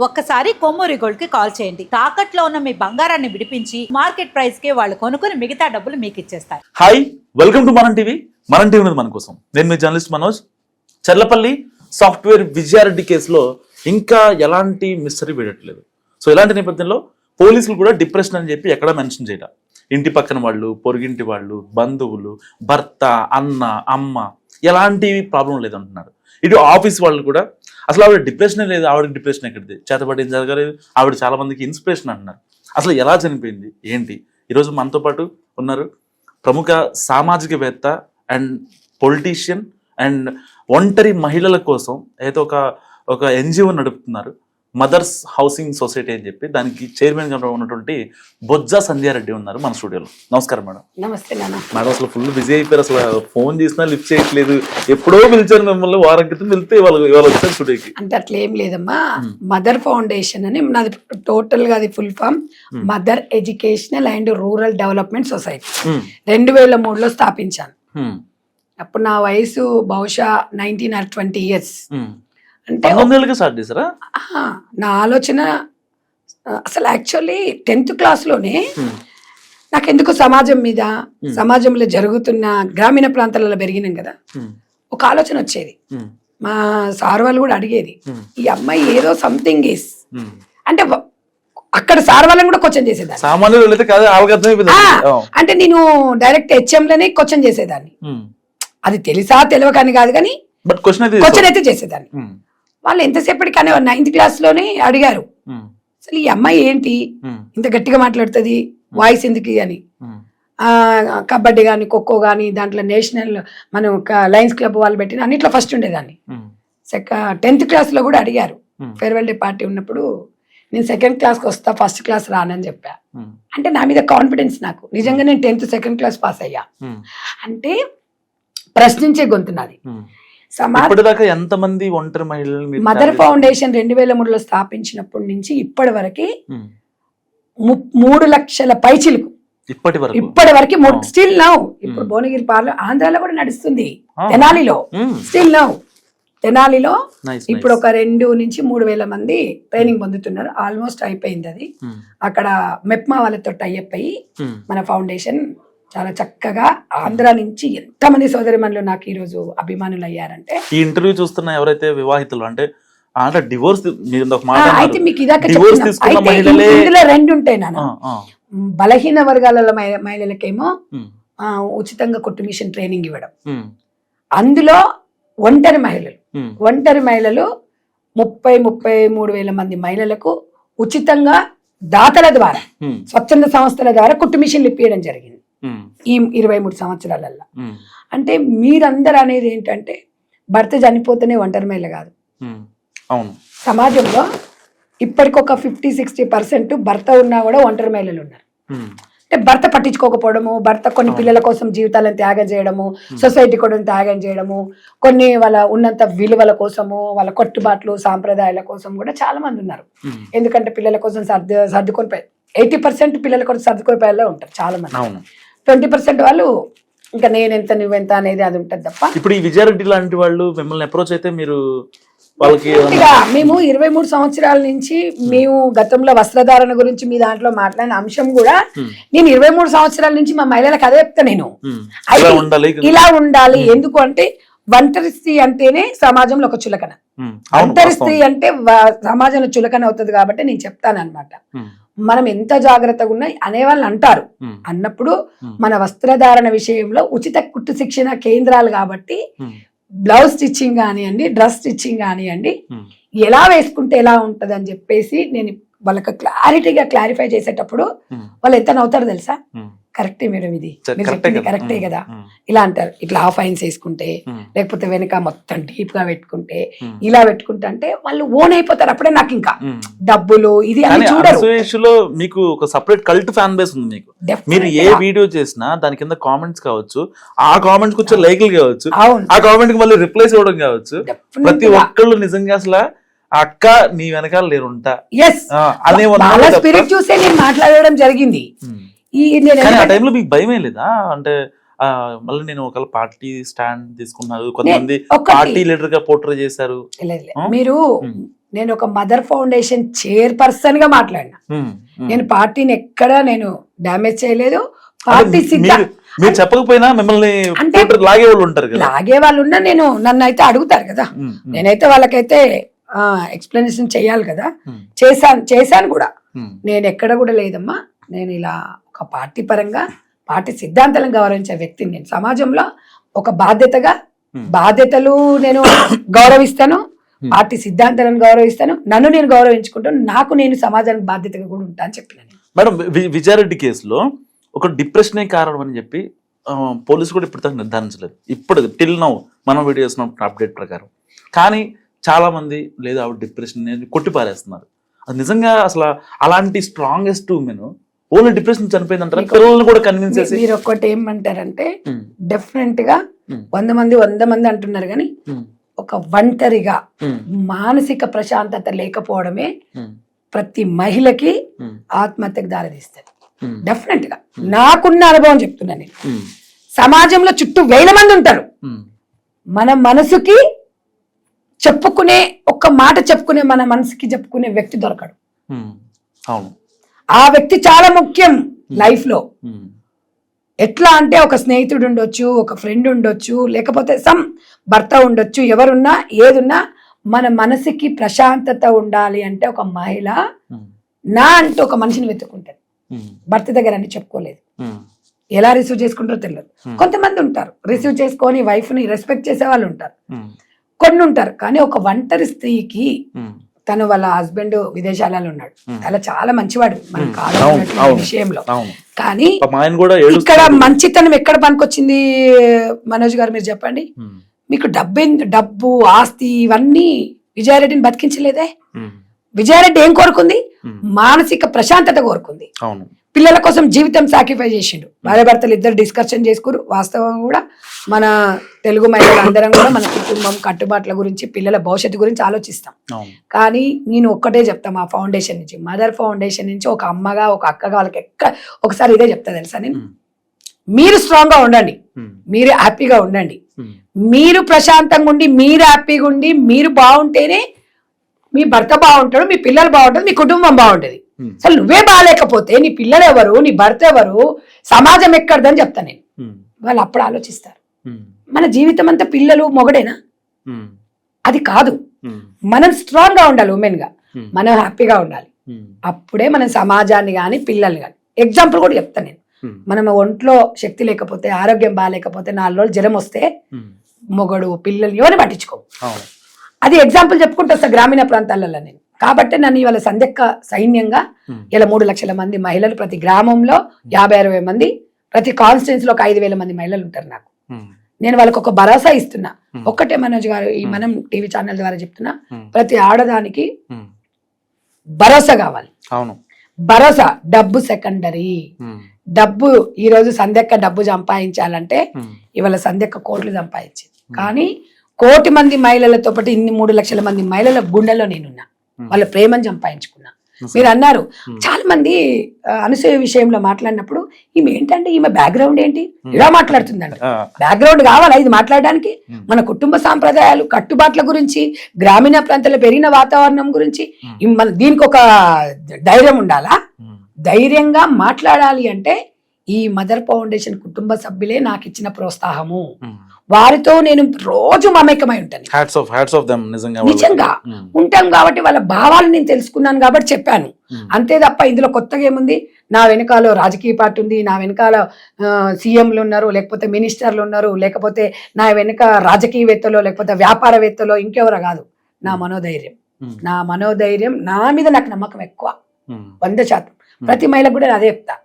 ఒక్కసారి కొమ్మూరి గోల్డ్ కి కాల్ చేయండి. తాకట్లో ఉన్న మీ బంగారాన్ని విడిపించి మార్కెట్ ప్రైస్ కి వాళ్ళు కొనుక్కుని మిగతా డబ్బులు మీకు ఇచ్చేస్తారు. హాయ్, వెల్కమ్ టు మనం టీవీ. మన టీవీ ఉన్నది మన కోసం. నేను మీ జర్నలిస్ట్ మనోజ్. చర్లపల్లి సాఫ్ట్వేర్ విజయారెడ్డి కేసులో ఇంకా ఎలాంటి మిస్టరీ వీడట్లేదు. సో ఇలాంటి నేపథ్యంలో పోలీసులు కూడా డిప్రెషన్ అని చెప్పి ఎక్కడా మెన్షన్ చేయడం. ఇంటి పక్కన వాళ్ళు, పొరుగింటి వాళ్ళు, బంధువులు, భర్త, అన్న, అమ్మ ఎలాంటి ప్రాబ్లం లేదంటున్నారు. ఇటు ఆఫీస్ వాళ్ళు కూడా అసలు ఆవిడ డిప్రెషనే లేదు, ఆవిడకి డిప్రెషన్ ఎక్కడిది, చేతబడి ఏం జరగలేదు, ఆవిడ చాలా మందికి ఇన్స్పిరేషన్ అంటున్నారు. అసలు ఎలా చనిపోయింది ఏంటి? ఈరోజు మనతో పాటు ఉన్నారు ప్రముఖ సామాజికవేత్త అండ్ పొలిటీషియన్ అండ్ ఒంటరి మహిళల కోసం అయితే ఒక ఎన్జిఓ నడుపుతున్నారు, మదర్స్ హౌసింగ్ సొసైటీ అని చెప్పి. దానికి చైర్మన్ గా ఉన్నటువంటి బొజ్జా సంధ్యారెడ్డి ఉన్నారు మన స్టూడియోలో. నమస్కారం మేడం. నమస్తే నాన్న. మేడం అసలు ఫుల్ బిజీ అయిపోయారు, అసలు ఫోన్ చేసినా లిఫ్ట్ చేయట్లేదు. ఎప్పుడో పిలిచారు మిమ్మల్ని, వారం క్రితం వెళ్తే ఇవాళ వచ్చారు స్టూడియోకి. అంటే అట్లా ఏం లేదమ్మా. మదర్ ఫౌండేషన్ అని నాది టోటల్ గా అది full form mother educational and rural development society 2003లో స్థాపించాను. అప్పుడు నా వయసు బహుశా 19 or 20 years. అంటే స్టార్ట్ చేశారా? నా ఆలోచన అసలు యాక్చువల్లీ 10th క్లాస్లోనే నాకెందుకు సమాజం మీద, సమాజంలో జరుగుతున్న గ్రామీణ ప్రాంతాలలో పెరిగినాం కదా, ఒక ఆలోచన వచ్చేది. మా సార్ వాళ్ళు కూడా అడిగేది, ఈ అమ్మాయి ఏదో సంథింగ్ ఈస్ అంటే అక్కడ సార్ వాళ్ళని కూడా క్వశ్చన్ చేసేదాన్ని. అంటే నేను డైరెక్ట్ హెచ్ఎంలోనే క్వశ్చన్ చేసేదాన్ని. అది తెలుసా తెలియకని కాదు కానీ క్వశ్చన్ అయితే చేసేదాన్ని. వాళ్ళు ఎంతసేపటికనే 9th క్లాస్లోనే అడిగారు, అసలు ఈ అమ్మాయి ఏంటి ఇంత గట్టిగా మాట్లాడుతుంది, వాయిస్ ఎందుకు అని. కబడ్డీ కానీ, ఖోఖో కానీ, దాంట్లో నేషనల్ మనం లయన్స్ క్లబ్ వాళ్ళు పెట్టిన అన్నిట్లో ఫస్ట్ ఉండేదాన్ని. 10th క్లాస్లో కూడా అడిగారు. ఫేర్వెల్ డే పార్టీ ఉన్నప్పుడు నేను 2nd క్లాస్కి వస్తా, ఫస్ట్ క్లాస్ రానని చెప్పా. అంటే నా మీద కాన్ఫిడెన్స్ నాకు. నిజంగా నేను 10th 2nd క్లాస్ పాస్ అయ్యా. అంటే ప్రశ్నించే గొంతు నాది. ఎంతమంది ఒంటరి మహిళలు మదర్ ఫౌండేషన్ 2003లో స్థాపించినప్పటి నుంచి ఇప్పటి వరకు 3 లక్షల పైచిలుకు ఇప్పటి వరకు స్టిల్ నౌ. ఇప్పుడు భువనగిరి పార్లో ఆంధ్రాలో కూడా నడుస్తుంది, తెనాలిలో స్టిల్ నౌ. తెనాలిలో ఇప్పుడు ఒక 2 నుంచి 3 వేల మంది ట్రైనింగ్ పొందుతున్నారు. ఆల్మోస్ట్ అయిపోయింది అది. అక్కడ మెప్మా వాళ్ళతో టైఅప్ అయ్యి మన ఫౌండేషన్ చాలా చక్కగా ఆంధ్ర నుంచి ఎంతమంది సోదరిమణులు నాకు ఈ రోజు అభిమానులు అయ్యారంటే. ఈ ఇంటర్వ్యూ చూస్తున్న ఎవరైతే వివాహితులు అంటే డివోర్స్, అయితే మీకు ఇదాక ఇందులో 2 ఉంటాయి నాన్న. బలహీన వర్గాల మహిళలకేమో ఉచితంగా కుట్టు మిషన్ ట్రైనింగ్ ఇవ్వడం. అందులో ఒంటరి మహిళలు 30-33 వేల మంది మహిళలకు ఉచితంగా దాతల ద్వారా, స్వచ్ఛంద సంస్థల ద్వారా కుట్టు మిషన్లు ఇప్పించడం జరిగింది ఈ 23 సంవత్సరాలల్లో. అంటే మీరందరూ అనేది ఏంటంటే భర్త చనిపోతేనే ఒంటరి మహిళ కాదు. సమాజంలో ఇప్పటికొక 50-60% భర్త ఉన్నా కూడా ఒంటరి మహిళలు ఉన్నారు. అంటే భర్త పట్టించుకోకపోవడము, భర్త కొన్ని పిల్లల కోసం జీవితాలను త్యాగం చేయడము, సొసైటీ కూడా త్యాగం చేయడము, కొన్ని వాళ్ళ ఉన్నంత విలువల కోసము, వాళ్ళ కట్టుబాట్లు సాంప్రదాయాల కోసం కూడా చాలా మంది ఉన్నారు. ఎందుకంటే పిల్లల కోసం సర్దుకొని 80% పిల్లల కోసం సర్దుకొని పోయేలా ఉంటారు చాలా మంది. 20% వాళ్ళు ఇంకా నేనెంత నువ్వెంత అనేది అది ఉంటుంది తప్ప. ఇప్పుడు ఈ విజయారెడ్డి లాంటి వాళ్ళు మిమ్మల్ని అప్రోచ్ అయితే మీరు వాళ్ళకి మేము 23 సంవత్సరాల నుంచి మేము గతంలో వస్త్రధారణ గురించి మీ దాంట్లో మాట్లాడిన అంశం కూడా నేను 23 సంవత్సరాల నుంచి మా మహిళలకు అదే చెప్తా. నేను ఇలా ఉండాలి. ఎందుకు అంటే ఒంటరి స్త్రీ అంటేనే సమాజంలో ఒక చులకన. ఒంటరి స్త్రీ అంటే సమాజంలో చులకన అవుతుంది కాబట్టి నేను చెప్తాను అనమాట. మనం ఎంత జాగ్రత్తగా ఉన్నా అనేవాళ్ళు అంటారు. అన్నప్పుడు మన వస్త్రధారణ విషయంలో ఉచిత కుట్టు శిక్షణ కేంద్రాలు కాబట్టి బ్లౌజ్ స్టిచ్చింగ్ కానివ్వండి, డ్రెస్ స్టిచ్చింగ్ కానివ్వండి, ఎలా వేసుకుంటే ఎలా ఉంటది అని చెప్పేసి నేను వాళ్ళకి క్లారిటీగా క్లారిఫై చేసేటప్పుడు వాళ్ళు ఎంత నవ్వుతారు తెలుసా? కరెక్టే మేడం, ఇది మీరు చెప్పింది కరెక్టే కదా. ఇలా అంటారు, ఇట్లా హాఫ్ ఐన్స్ వేసుకుంటే, లేకపోతే వెనక మొత్తం డీప్ గా పెట్టుకుంటే, ఇలా పెట్టుకుంటే అంటే వాళ్ళు ఓన్ అయిపోతారు. అప్పుడే నాకు ఇంకా డబ్బులు ఇది అని చూడరు. మీకు ఒక సెపరేట్ కల్ట్ ఫ్యాన్ బేస్ ఉంది మీకు. మీరు ఏ వీడియో చేసినా దాని కింద కామెంట్స్ కావచ్చు, ఆ కామెంట్స్ వచ్చే లైక్లు కావచ్చు, ఆ కామెంట్ కి మళ్ళీ రిప్లైస్ ఇవ్వడం కావచ్చు. ప్రతి ఒక్కళ్ళు నిజంగా అసలు అక్క నీ వెనకాల నేనుంటా అనే స్పిరిట్ చూసే నేను మాట్లాడడం జరిగింది. ఆ టైంలో మీకు భయమే లేదా? అంటే మళ్ళీ నేను ఒక పార్టీ స్టాండ్ తీసుకున్నారు, కొంతమంది పార్టీ లీడర్ గా పోర్ట్రే చేశారు. మీరు నేను ఒక మదర్ ఫౌండేషన్ చైర్పర్సన్ గా మాట్లాడినా. నేను పార్టీని ఎక్కడ నేను డ్యామేజ్ చేయలేదు. పార్టీ మీరు చెప్పకపోయినా మిమ్మల్ని అంటే లాగే వాళ్ళు ఉంటారు కదా, లాగే వాళ్ళు ఉన్నా నేను నన్ను అయితే అడుగుతారు కదా, నేనైతే వాళ్ళకైతే ఎక్స్ప్లెనేషన్ చేయాలి కదా. చేశాను కూడా. నేను ఎక్కడ కూడా లేదమ్మా, నేను ఇలా ఒక పార్టీ పరంగా పార్టీ సిద్ధాంతాలను గౌరవించే వ్యక్తిని. నేను సమాజంలో ఒక బాధ్యతలు నేను గౌరవిస్తాను, పార్టీ సిద్ధాంతాలను గౌరవిస్తాను, నన్ను నేను గౌరవించుకుంటాను, నాకు నేను సమాజానికి బాధ్యతగా కూడా ఉంటా అని చెప్పిన. మేడం, విజయారెడ్డి కేసులో ఒక డిప్రెషనే కారణం అని చెప్పి పోలీసు కూడా ఇప్పుడు నిర్ధారించలేదు, ఇప్పుడు టిల్ నౌ మనం వీడియో చేసిన అప్డేట్ ప్రకారం. కానీ చాలా మంది లేదా ఆవిడ డిప్రెషన్ కొట్టి పారేస్తున్నారు. అది నిజంగా అసలు అలాంటి స్ట్రాంగెస్ట్ ఉమెన్ ఓన్లీ డిప్రెషన్ చనిపోయిందంటారు, పిల్లల్ని కూడా కన్విన్స్ చేసి. మీరు ఒక్కటి ఏమంటారంటే డెఫినెట్ గా 100 మంది అంటున్నారు, కానీ ఒక ఒంటరిగా మానసిక ప్రశాంతత లేకపోవడమే ప్రతి మహిళకి ఆత్మహత్యకు దారితీస్తుంది. డెఫినెట్ గా నాకున్న అనుభవం చెప్తున్నా నేను. సమాజంలో చుట్టూ 1000 మంది ఉంటారు, మన మనసుకి చెప్పుకునే ఒక్క మాట చెప్పుకునే మన మనసుకి చెప్పుకునే వ్యక్తి దొరకడు. అవును, ఆ వ్యక్తి చాలా ముఖ్యం లైఫ్ లో. ఎట్లా అంటే ఒక స్నేహితుడు ఉండొచ్చు, ఒక ఫ్రెండ్ ఉండొచ్చు, లేకపోతే భర్త ఉండొచ్చు, ఎవరున్నా ఏదున్నా మన మనసుకి ప్రశాంతత ఉండాలి అంటే ఒక మహిళ నా అంటూ ఒక మనిషిని వెతుక్కుంటాడు. భర్త దగ్గర అని చెప్పుకోలేదు, ఎలా రిసీవ్ చేసుకుంటారో తెలియదు. కొంతమంది ఉంటారు రిసీవ్ చేసుకొని వైఫ్ ని రెస్పెక్ట్ చేసే వాళ్ళు ఉంటారు, కొన్ని ఉంటారు. కానీ ఒక ఒంటరి స్త్రీకి తను వాళ్ళ హస్బెండ్ విదేశాలలో ఉన్నాడు, అలా చాలా మంచివాడు మనం కాదు విషయంలో. కానీ ఇక్కడ మంచితనం ఎక్కడ పనికొచ్చింది మనోజ్ గారు, మీరు చెప్పండి. మీకు డబ్బు ఆస్తి ఇవన్నీ విజయారెడ్డిని బతికించలేదే. విజయారెడ్డి ఏం కోరుకుంది? మానసిక ప్రశాంతత కోరుకుంది. పిల్లల కోసం జీవితం సాక్రిఫై చేసిండు. భార్య భర్తలు ఇద్దరు డిస్కషన్ చేసుకురు. వాస్తవం కూడా మన తెలుగు మహిళలు అందరం కూడా మన కుటుంబం కట్టుబాట్ల గురించి, పిల్లల భవిష్యత్తు గురించి ఆలోచిస్తాం. కానీ నేను ఒక్కటే చెప్తా, మా ఫౌండేషన్ నుంచి, మదర్ ఫౌండేషన్ నుంచి ఒక అమ్మగా ఒక అక్కగా వాళ్ళకి ఒకసారి ఇదే చెప్తా తెలుసా నేను, మీరు స్ట్రాంగ్ గా ఉండండి, మీరు హ్యాపీగా ఉండండి, మీరు ప్రశాంతంగా ఉండి, మీరు హ్యాపీగా ఉండి, మీరు బాగుంటేనే మీ భర్త బాగుంటాడు, మీ పిల్లలు బాగుంటుంది, మీ కుటుంబం బాగుంటది. అసలు నువ్వే బాగాలేకపోతే నీ పిల్లలు ఎవరు, నీ భర్త ఎవరు, సమాజం ఎక్కడదని చెప్తా నేను. వాళ్ళు అప్పుడు ఆలోచిస్తారు, మన జీవితం అంతా పిల్లలు మొగడేనా? అది కాదు. మనం స్ట్రాంగ్ గా ఉండాలి, ఉమెన్ గా మనం హ్యాపీగా ఉండాలి. అప్పుడే మనం సమాజాన్ని గాని పిల్లల్ని గాని. ఎగ్జాంపుల్ కూడా చెప్తాను నేను. మనం ఒంట్లో శక్తి లేకపోతే, ఆరోగ్యం బాగాలేకపోతే, 4 రోజులు జ్వరం వస్తే మొగడు పిల్లలు ఎవరిని పట్టించుకో. అది ఎగ్జాంపుల్ చెప్పుకుంటూ వస్తా గ్రామీణ ప్రాంతాలలో నేను. కాబట్టి నన్ను ఇవాళ సంధ్యక్క సైన్యంగా ఇలా 3 లక్షల మంది మహిళలు, ప్రతి గ్రామంలో 50-60 మంది, ప్రతి కాన్స్టిట్యున్సీ లో ఒక 5,000 మంది మహిళలు ఉంటారు నాకు. నేను వాళ్ళకి ఒక భరోసా ఇస్తున్నా. ఒక్కటే మనోజ్ గారు, ఈ మనం టీవీ ఛానల్ ద్వారా చెప్తున్నా, ప్రతి ఆడదానికి భరోసా కావాలి. భరోసా. డబ్బు సెకండరీ. డబ్బు ఈ రోజు సంధ్యక్క డబ్బు సంపాదించాలంటే ఇవాళ సంధ్యక్క కోట్లు సంపాదించింది. కానీ 1 కోటి మంది మహిళలతో పాటు ఇన్ని 3 లక్షల మంది మహిళల గుండెల్లో నేనున్నా, వాళ్ళ ప్రేమను సంపాదించుకున్నా. మీరు అన్నారు చాలా మంది అనసూయ విషయంలో మాట్లాడినప్పుడు, ఈమె ఏంటంటే ఈమె బ్యాక్గ్రౌండ్ ఏంటి ఇలా మాట్లాడుతుందంట. బ్యాక్గ్రౌండ్ కావాలా ఇది మాట్లాడడానికి? మన కుటుంబ సాంప్రదాయాలు, కట్టుబాట్ల గురించి, గ్రామీణ ప్రాంతాల్లో పెరిగిన వాతావరణం గురించి దీనికి ఒక ధైర్యం ఉండాలా? ధైర్యంగా మాట్లాడాలి అంటే ఈ మదర్ ఫౌండేషన్ కుటుంబ సభ్యులే నాకు ఇచ్చిన ప్రోత్సాహము. వారితో నేను రోజు మమేకమై ఉంటాను. నిజంగా ఉంటాం కాబట్టి వాళ్ళ భావాలు నేను తెలుసుకున్నాను కాబట్టి చెప్పాను. అంతే తప్ప ఇందులో కొత్తగా ఏముంది? నా వెనకాల రాజకీయ పార్టీ ఉంది, నా వెనకాల సీఎంలు ఉన్నారు, లేకపోతే మినిస్టర్లు ఉన్నారు, లేకపోతే నా వెనక రాజకీయవేత్తలో, లేకపోతే వ్యాపారవేత్తలో, ఇంకెవరో కాదు. నా మనోధైర్యం, నా మీద నాకు నమ్మకం ఎక్కువ, 100%. ప్రతి మహిళకు కూడా అదే చెప్తా,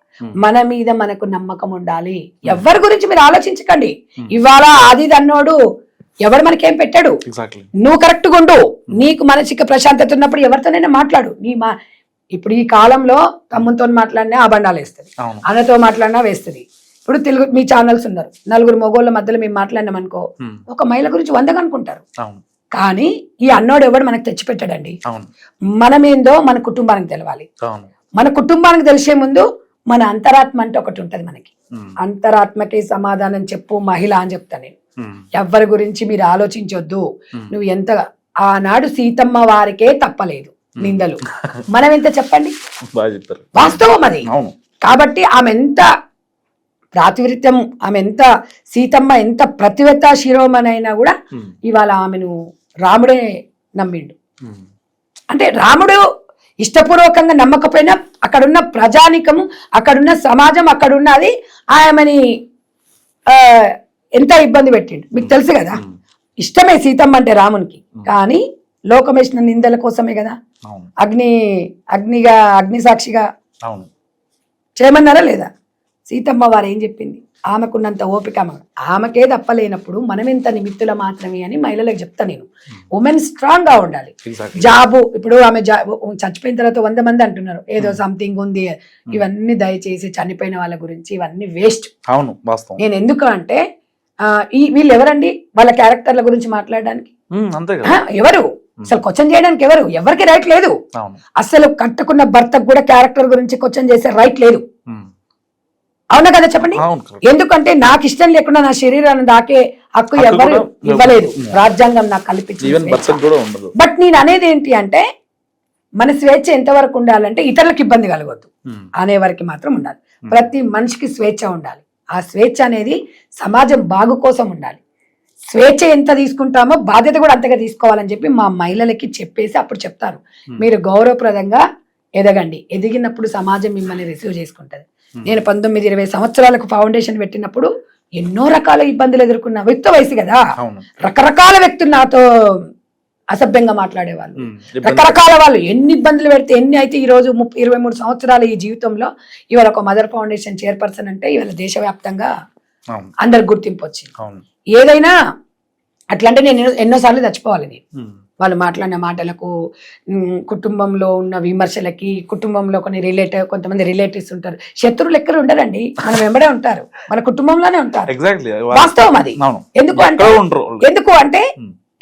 మన మీద మనకు నమ్మకం ఉండాలి. ఎవరి గురించి మీరు ఆలోచించకండి. ఇవాళ అది అన్నోడు ఎవరు మనకేం పెట్టాడు, నువ్వు కరెక్ట్ గా ఉండు, నీకు మానసిక ప్రశాంతత ఉన్నప్పుడు ఎవరితోనైనా మాట్లాడు. ఇప్పుడు ఈ కాలంలో తమ్ముతో మాట్లాడినా అబండాలు వేస్తుంది, అన్నతో మాట్లాడినా వేస్తుంది. ఇప్పుడు తెలుగు మీ ఛానల్స్ ఉన్నారు, 4 మగోళ్ళ మధ్యలో మేము మాట్లాడినాం అనుకో, ఒక మహిళ గురించి 100 అనుకుంటారు. కానీ ఈ అన్నోడు ఎవడు మనకు తెచ్చిపెట్టాడండి. మనమేందో మన కుటుంబానికి తెలవాలి. మన కుటుంబానికి తెలిసే ముందు మన అంతరాత్మ అంటే ఒకటి ఉంటది మనకి. అంతరాత్మకి సమాధానం చెప్పు మహిళ అని చెప్తా నేను. ఎవరి గురించి మీరు ఆలోచించొద్దు. నువ్వు ఎంత ఆనాడు సీతమ్మ వారికే తప్పలేదు నిందలు. మనం ఎంత చెప్పండి, బాగా చెప్పారు. వాస్తవం అది. అవును. కాబట్టి ఆమె ఎంత ప్రాతినిధ్యం, ఆమె ఎంత సీతమ్మ ఎంత ప్రతివత శిరోమణైనా కూడా ఇవాళ ఆమెను రాముడే నమ్మిండు. అంటే రాముడు ఇష్టపూర్వకంగా నమ్మకపోయినా అక్కడున్న ప్రజానికము, అక్కడున్న సమాజం, అక్కడున్నది ఆమెని ఎంత ఇబ్బంది పెట్టిండు మీకు తెలుసు కదా. ఇష్టమే సీతమ్మ అంటే రామునికి, కానీ లోకమేసిన నిందల కోసమే కదా అగ్ని సాక్షిగా చేయమన్నారా లేదా. సీతమ్మ వారు ఏం చెప్పింది, ఆమెకున్నంత ఓపిక ఆమెకే తప్పలేనప్పుడు మనం ఎంత నిమిత్తుల మాత్రమే అని మహిళలకు చెప్తా నేను. ఉమెన్ స్ట్రాంగ్ గా ఉండాలి. జాబు ఇప్పుడు ఆమె చచ్చిపోయిన తర్వాత 100 మంది అంటున్నారు ఏదో సంథింగ్ ఉంది, ఇవన్నీ దయచేసి చనిపోయిన వాళ్ళ గురించి ఇవన్నీ వేస్ట్. అవును, వాస్తవం. నేను ఎందుకు అంటే వీళ్ళు ఎవరండి వాళ్ళ క్యారెక్టర్ల గురించి మాట్లాడడానికి? ఎవరు అసలు క్వశ్చన్ చేయడానికి ఎవరికి రైట్ లేదు. అసలు కట్టుకున్న భర్తకు కూడా క్యారెక్టర్ గురించి క్వశ్చన్ చేసే రైట్ లేదు. అవునా కదా చెప్పండి. ఎందుకంటే నాకు ఇష్టం లేకుండా నా శరీరాన్ని దాకే హక్కు ఎవరు ఇవ్వలేదు, రాజ్యాంగం నాకు కల్పించింది. బట్ నేను అనేది ఏంటి అంటే మన స్వేచ్ఛ ఎంతవరకు ఉండాలంటే ఇతరులకు ఇబ్బంది కలగొద్దు అనే వరకు మాత్రం ఉండాలి. ప్రతి మనిషికి స్వేచ్ఛ ఉండాలి. ఆ స్వేచ్ఛ అనేది సమాజం బాగు కోసం ఉండాలి. స్వేచ్ఛ ఎంత తీసుకుంటామో బాధ్యత కూడా అంతగా తీసుకోవాలని చెప్పి మా మహిళలకి చెప్పేసి అప్పుడు చెప్తారు, మీరు గౌరవప్రదంగా ఎదగండి, ఎదిగినప్పుడు సమాజం మిమ్మల్ని రిసీవ్ చేసుకుంటది. నేను 19-20 సంవత్సరాలకు ఫౌండేషన్ పెట్టినప్పుడు ఎన్నో రకాల ఇబ్బందులు ఎదుర్కొన్న యుక్త వయసు కదా. రకరకాల వ్యక్తులు నాతో అసభ్యంగా మాట్లాడేవాళ్ళు, రకరకాల వాళ్ళు ఎన్ని ఇబ్బందులు పెడితే ఎన్ని అయితే ఈ రోజు 23 సంవత్సరాలు ఈ జీవితంలో ఇవాళ ఒక మదర్ ఫౌండేషన్ చైర్పర్సన్ అంటే ఇవాళ దేశవ్యాప్తంగా అందరికి గుర్తింపు వచ్చింది. ఏదైనా అట్లా అంటే నేను ఎన్నోసార్లు చచ్చిపోవాలి. నేను వాళ్ళు మాట్లాడిన మాటలకు, కుటుంబంలో ఉన్న విమర్శలకి, కుటుంబంలో కొంతమంది రిలేటివ్స్ ఉంటారు, శత్రువులు ఎక్కడ ఉండరండి, మనం వెంబడే ఉంటారు, మన కుటుంబంలోనే ఉంటారు. వాస్తవం అది. ఎందుకు అంటే